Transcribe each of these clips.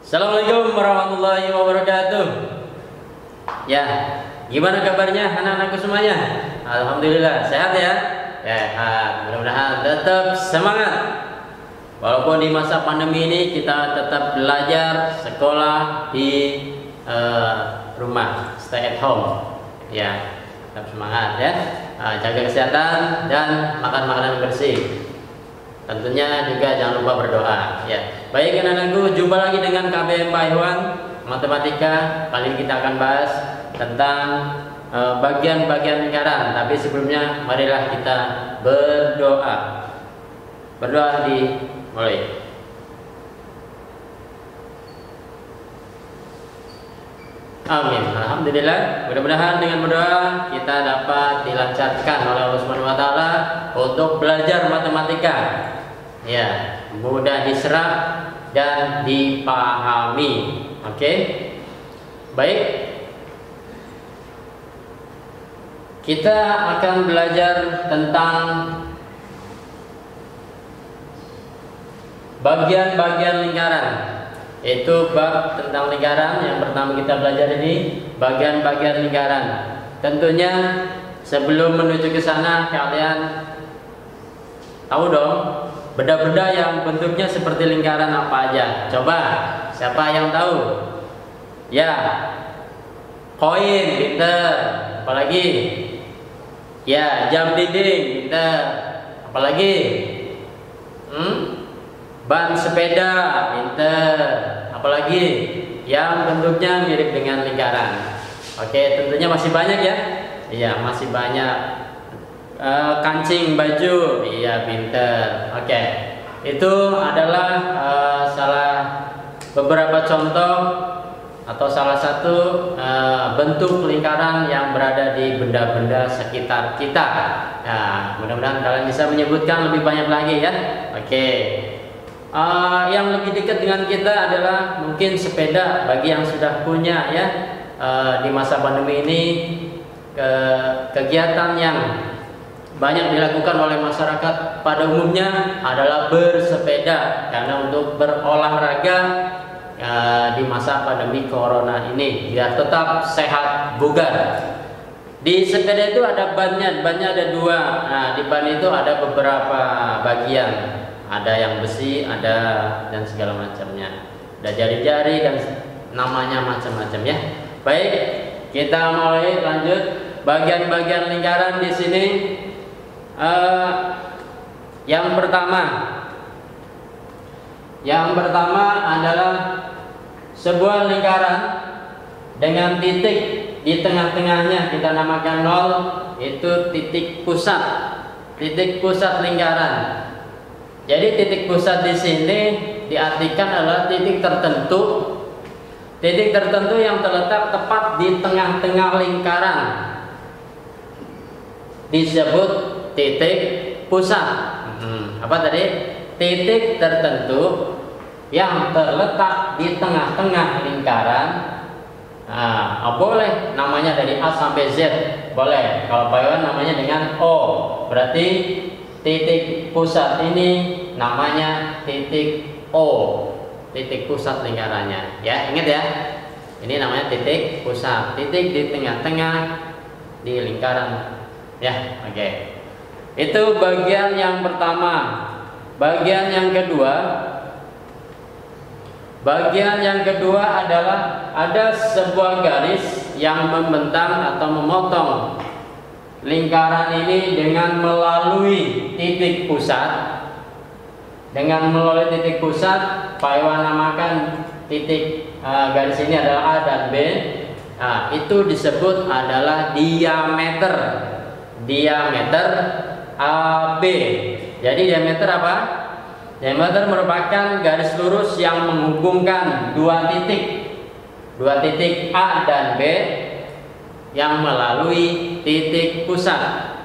Assalamualaikum warahmatullahi wabarakatuh. Ya, gimana kabarnya anak-anakku semuanya? Alhamdulillah sehat ya. Sehat. Mudah-mudahan tetap semangat. Walaupun di masa pandemi ini kita tetap belajar sekolah di rumah, stay at home. Ya, tetap semangat ya. Jaga kesehatan dan makan makanan bersih. Tentunya juga jangan lupa berdoa ya. Baik anak-anakku, jumpa lagi dengan KBM Pak Iwan Matematika. Kali ini kita akan bahas tentang bagian-bagian lingkaran. Tapi sebelumnya marilah kita berdoa. Berdoa dimulai. Amin. Alhamdulillah. Mudah-mudahan dengan berdoa kita dapat dilancarkan oleh Allah Subhanahu wa taala untuk belajar matematika. Ya, mudah diserap dan dipahami. Oke. Baik. Kita akan belajar tentang bagian-bagian lingkaran. Itu bab tentang lingkaran. Yang pertama kita belajar ini bagian-bagian lingkaran. Tentunya sebelum menuju ke sana kalian tahu dong benda-benda yang bentuknya seperti lingkaran apa aja. Coba siapa yang tahu? Ya, koin, pinter. Apalagi? Ya, jam dinding, pinter. Apalagi? Ban sepeda, pinter. Apalagi yang bentuknya mirip dengan lingkaran. Oke, tentunya masih banyak ya. Iya, masih banyak. Kancing baju, iya pinter. Oke, itu adalah beberapa contoh atau salah satu bentuk lingkaran yang berada di benda-benda sekitar kita. Nah, mudah-mudahan kalian bisa menyebutkan lebih banyak lagi ya. Oke. Yang lebih dekat dengan kita adalah mungkin sepeda bagi yang sudah punya ya. Di masa pandemi ini kegiatan yang banyak dilakukan oleh masyarakat pada umumnya adalah bersepeda karena untuk berolahraga di masa pandemi corona ini biar tetap sehat bugar. Di sepeda itu ada bannya ada dua. Nah, di ban itu ada beberapa bagian. Ada yang besi, ada dan segala macamnya. Ada jari-jari dan namanya macam-macam ya. Baik, kita mulai lanjut bagian-bagian lingkaran di sini. Yang pertama adalah sebuah lingkaran dengan titik di tengah-tengahnya kita namakan 0, itu titik pusat lingkaran. Jadi titik pusat di sini diartikan adalah titik tertentu yang terletak tepat di tengah-tengah lingkaran. Disebut titik pusat. Apa tadi? Titik tertentu yang terletak di tengah-tengah lingkaran. Nah, boleh namanya dari A sampai Z, boleh. Kalau Pak Iwan namanya dengan O, berarti titik pusat ini namanya titik O, titik pusat lingkarannya. Ya, ingat ya. Ini namanya titik pusat, titik di tengah-tengah di lingkaran. Ya, oke. Itu bagian yang pertama. Bagian yang kedua adalah ada sebuah garis yang membentang atau memotong lingkaran ini dengan melalui titik pusat. Pak Iwan namakan titik garis ini adalah A dan B. Nah, itu disebut adalah diameter AB. Jadi diameter apa? Diameter merupakan garis lurus yang menghubungkan dua titik A dan B yang melalui titik pusat,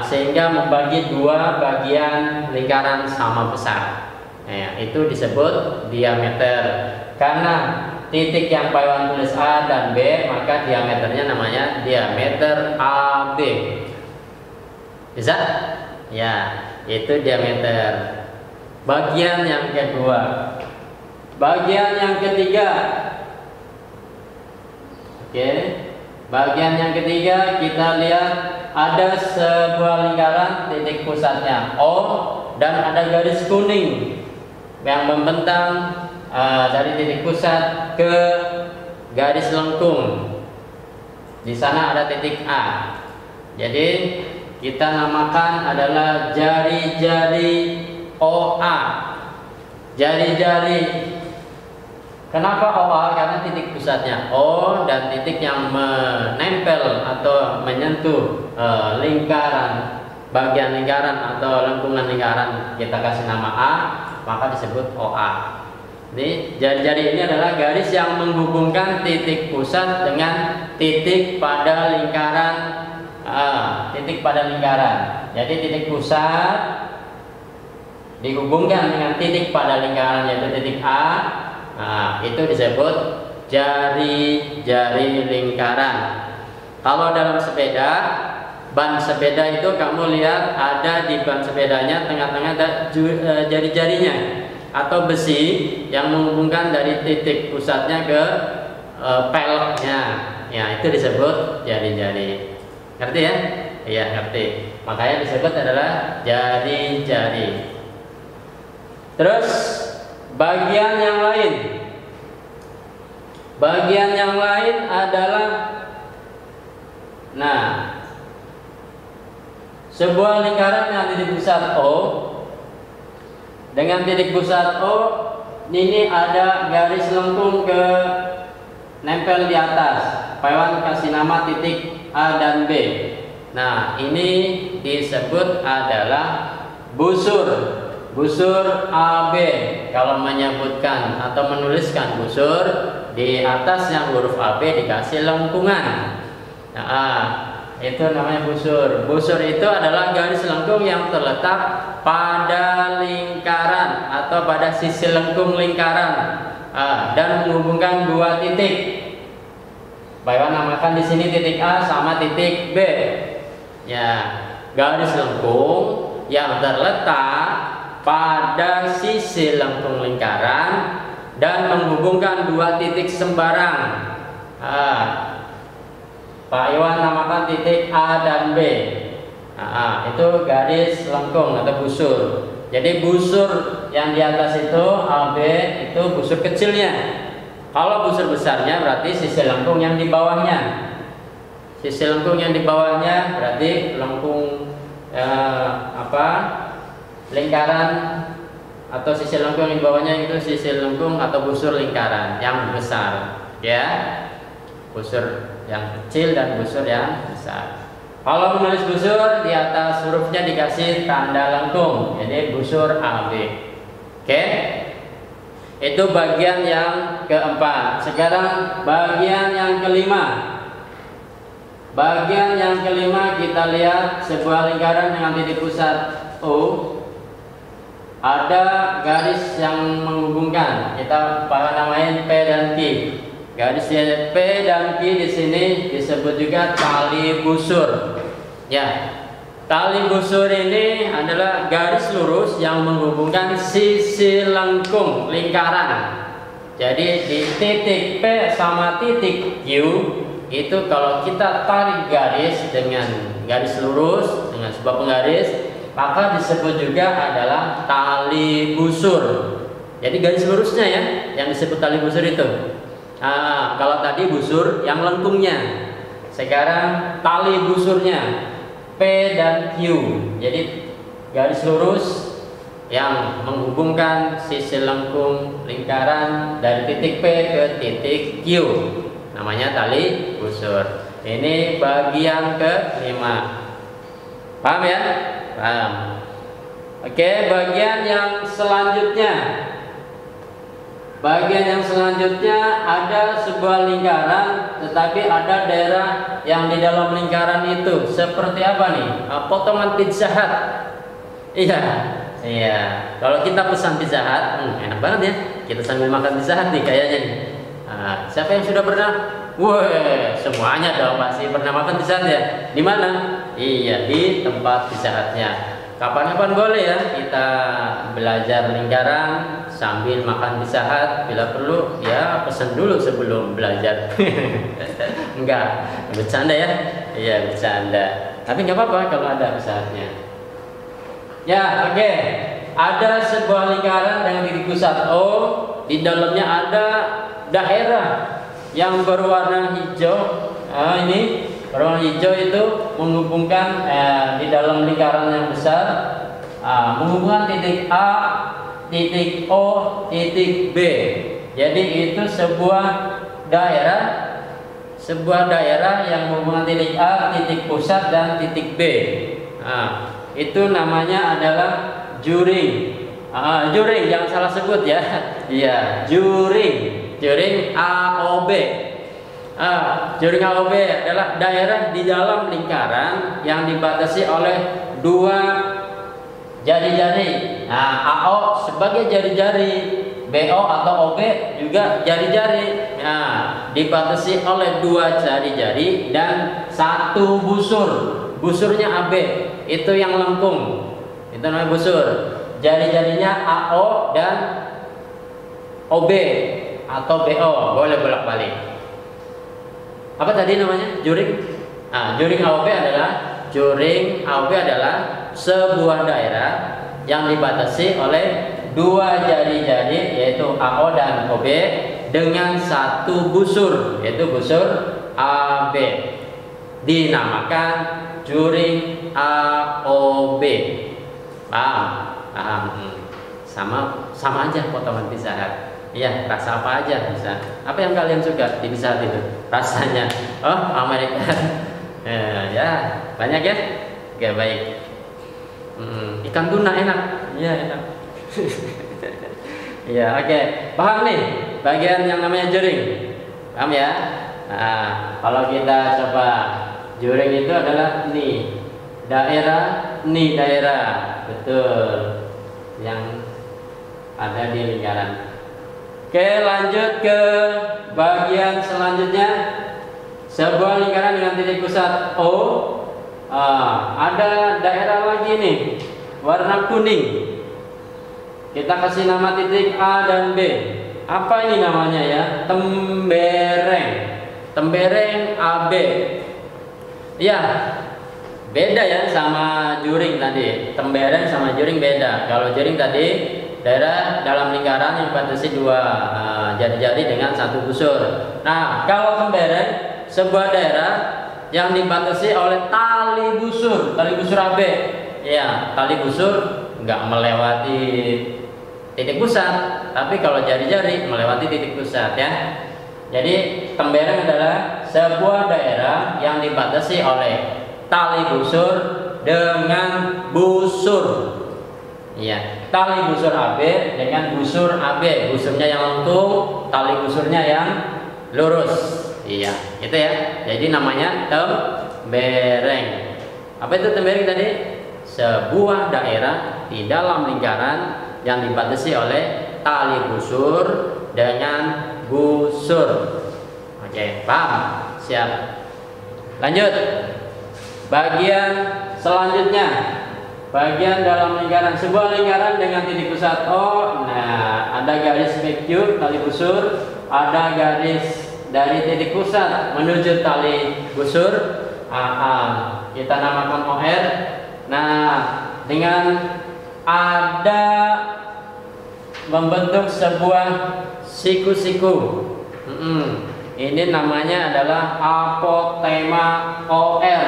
sehingga membagi dua bagian lingkaran sama besar. Nah, itu disebut diameter. Karena titik yang Pak Iwan tulis A dan B, maka diameternya namanya diameter AB. Bisa? Ya, itu diameter. Bagian yang kedua Bagian yang ketiga. Oke. Bagian yang ketiga kita lihat ada sebuah lingkaran titik pusatnya O dan ada garis kuning yang membentang dari titik pusat ke garis lengkung. Di sana ada titik A. Jadi kita namakan adalah jari-jari OA. Jari-jari. Kenapa OA? Karena titik pusatnya O dan titik yang menempel atau menyentuh lingkaran, bagian lingkaran atau lengkungan lingkaran kita kasih nama A, maka disebut OA. Jadi jari-jari ini adalah garis yang menghubungkan titik pusat dengan titik pada lingkaran. Titik pada lingkaran. Jadi titik pusat dihubungkan dengan titik pada lingkaran yaitu titik A. Itu disebut jari-jari lingkaran. Kalau dalam sepeda, ban sepeda itu kamu lihat ada di ban sepedanya tengah-tengah ada jari-jarinya atau besi yang menghubungkan dari titik pusatnya ke peleknya. Ya, itu disebut jari-jari. Ngerti ya? Iya, ngerti. Makanya disebut adalah jari-jari. Terus bagian yang lain. Bagian yang lain adalah sebuah lingkaran yang titik pusat O dengan titik pusat O ini ada garis lengkung ke nempel di atas. Pak Iwan kasih nama titik A dan B. Nah, ini disebut adalah busur. Busur AB. Kalau menyebutkan atau menuliskan busur, di atas yang huruf AB dikasih lengkungan. Itu namanya busur. Busur itu adalah garis lengkung yang terletak pada lingkaran atau pada sisi lengkung lingkaran dan menghubungkan dua titik. Bapak namakan di sini titik A sama titik B. Ya, garis lengkung yang terletak pada sisi lengkung lingkaran dan menghubungkan dua titik sembarang. Pak Iwan namakan titik A dan B. Itu garis lengkung atau busur. Jadi busur yang di atas itu AB itu busur kecilnya. Kalau busur besarnya berarti sisi lengkung yang di bawahnya. Sisi lengkung yang di bawahnya berarti lengkung lingkaran atau sisi lengkung di bawahnya itu sisi lengkung atau busur lingkaran yang besar, ya. Busur yang kecil dan busur yang besar. Kalau menulis busur di atas hurufnya dikasih tanda lengkung, jadi busur AB. Oke? Itu bagian yang keempat. Sekarang bagian yang kelima. Bagian yang kelima kita lihat sebuah lingkaran dengan titik pusat O. Ada garis yang menghubungkan. Kita namain P dan Q. Garis P dan Q di sini disebut juga tali busur. Ya, tali busur ini adalah garis lurus yang menghubungkan sisi lengkung lingkaran. Jadi di titik P sama titik Q itu kalau kita tarik garis dengan garis lurus dengan sebuah penggaris, maka disebut juga adalah tali busur. Jadi garis lurusnya ya yang disebut tali busur itu. Kalau tadi busur yang lengkungnya, sekarang tali busurnya P dan Q. Jadi garis lurus yang menghubungkan sisi lengkung lingkaran dari titik P ke titik Q, namanya tali busur. Ini bagian ke-5. Paham ya? Paham. Oke, bagian yang selanjutnya. Bagian yang selanjutnya ada sebuah lingkaran, tetapi ada daerah yang di dalam lingkaran itu seperti apa nih? Potongan Pizza Hut. Iya. Kalau kita pesan Pizza Hut, enak banget ya. Kita sambil makan Pizza Hut nih kayaknya nih. Siapa yang sudah pernah? Wah, semuanya dong pasti pernah makan Pizza Hut ya. Di mana? Iya, di tempat Pizza Hutnya. kapan-kapan boleh ya kita belajar lingkaran sambil makan Pizza Hut. Bila perlu ya pesan dulu sebelum belajar. Enggak, bercanda ya. Iya, bercanda. Tapi nggak apa-apa kalau ada Pizza Hutnya. Ya, oke. Ada sebuah lingkaran dengan titik pusat O. Di dalamnya ada daerah yang berwarna hijau. Ini berwarna hijau itu menghubungkan di dalam lingkaran yang besar, menghubungkan titik A, titik O, titik B. Jadi itu sebuah daerah yang menghubungkan titik A, titik pusat dan titik B. Itu namanya adalah juring. Juring, jangan salah sebut ya. Iya, juring AOB. Juring AOB adalah daerah di dalam lingkaran yang dibatasi oleh dua jari-jari. AO sebagai jari-jari, BO atau OB juga jari-jari. Dibatasi oleh dua jari-jari dan satu busur. Busurnya AB, itu yang lengkung. Itu namanya busur. Jari-jarinya AO dan OB atau BO, boleh bolak-balik. Apa tadi namanya? Juring. Juring AOB adalah sebuah daerah yang dibatasi oleh dua jari-jari yaitu AO dan OB dengan satu busur yaitu busur AB. Dinamakan juring AOB. Paham? Sama aja potongan Pizza Hut. Iya, rasa apa aja bisa. Apa yang kalian suka di Pizza Hut itu? Rasanya, Amerika. Ya, banyak ya. Oke, baik. Ikan tuna enak. Iya, enak. Iya, oke. Paham nih bagian yang namanya juring. Paham ya? Kalau kita coba, juring itu adalah daerah, betul, yang ada di lingkaran. Oke, lanjut ke bagian selanjutnya. Sebuah lingkaran dengan titik pusat O. Ada daerah lagi nih, warna kuning. Kita kasih nama titik A dan B. Apa ini namanya ya? Tembereng AB. Ya, beda ya sama juring tadi. Tembereng sama juring beda. Kalau juring tadi daerah dalam lingkaran yang dibatasi dua jari-jari dengan satu busur. Nah, kalau tembereng sebuah daerah yang dibatasi oleh tali busur AB. Ya, tali busur nggak melewati titik pusat, tapi kalau jari-jari melewati titik pusat ya. Jadi tembereng adalah sebuah daerah yang dibatasi oleh tali busur dengan busur. Iya, tali busur AB dengan busur AB, busurnya yang lengkung, tali busurnya yang lurus. Iya, itu ya. Jadi namanya tembereng. Apa itu tembereng tadi? Sebuah daerah di dalam lingkaran yang dibatasi oleh tali busur dengan busur. Oke, paham? Siap. Lanjut. Bagian selanjutnya. Bagian dalam lingkaran, sebuah lingkaran dengan titik pusat O. Nah, ada garis PQ tali busur, ada garis dari titik pusat menuju tali busur AA. Kita namakan OR. Nah, dengan ada membentuk sebuah siku-siku. Ini namanya adalah apotema OR.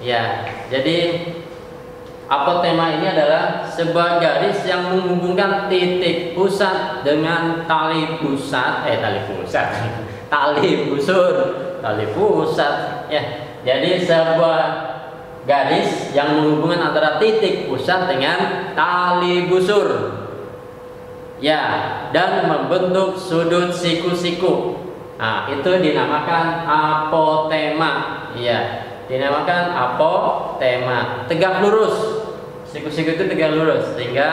Ya, jadi apotema ini adalah sebuah garis yang menghubungkan titik pusat dengan tali pusat, tali pusat. Ya, jadi sebuah garis yang menghubungkan antara titik pusat dengan tali busur. Ya, dan membentuk sudut siku-siku. Nah, itu dinamakan apotema. Ya, dinamakan apotema. Tegak lurus. Siku-siku itu tegak lurus sehingga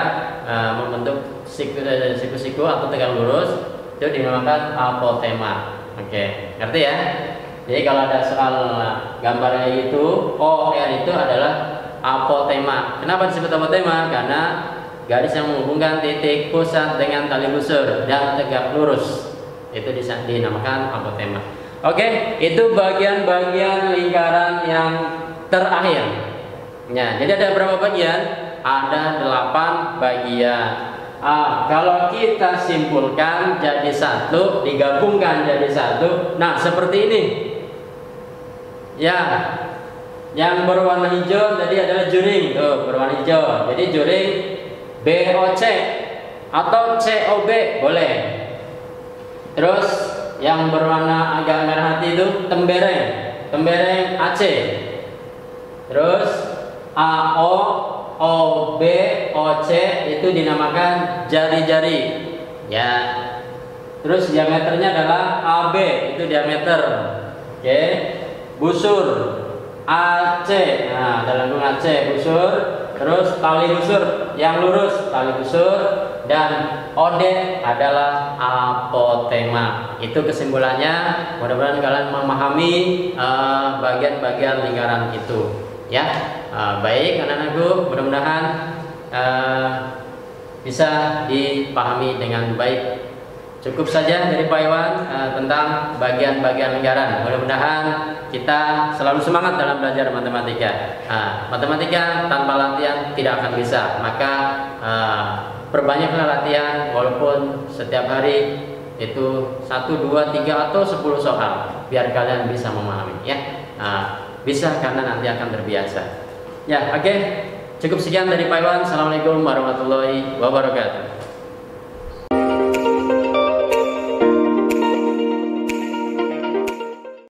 membentuk siku-siku atau tegak lurus itu dinamakan apotema. Oke, ngerti ya? Jadi kalau ada soal gambarnya itu OR itu adalah apotema. Kenapa disebut apotema? Karena garis yang menghubungkan titik pusat dengan tali busur dan tegak lurus itu dinamakan apotema. Oke, itu bagian-bagian lingkaran yang terakhir. Ya, jadi ada berapa bagian? Ada 8 bagian. Kalau kita simpulkan jadi satu, digabungkan jadi satu. Nah, seperti ini. Ya, yang berwarna hijau tadi adalah juring, tuh berwarna hijau. Jadi juring BOC atau COB boleh. Terus yang berwarna agak merah hati itu tembereng AC. Terus AO, OB, OC itu dinamakan jari-jari. Ya. Terus diameternya adalah AB, itu diameter. Oke. Busur AC. Nah, ada lengkung AC, busur. Terus tali busur yang lurus, tali busur, dan OD adalah apotema. Itu kesimpulannya. Mudah-mudahan kalian memahami bagian-bagian lingkaran itu. Ya, baik anak-anakku, mudah-mudahan bisa dipahami dengan baik. Cukup saja dari Pak Iwan tentang bagian-bagian lingkaran. Mudah-mudahan kita selalu semangat dalam belajar matematika. Matematika tanpa latihan tidak akan bisa. Maka perbanyaklah latihan, walaupun setiap hari itu 1, 2, 3 atau 10 soal, biar kalian bisa memahami. Ya, bisa karena nanti akan terbiasa. Ya, oke. Cukup sekian dari Pak Iwan. Assalamualaikum warahmatullahi wabarakatuh.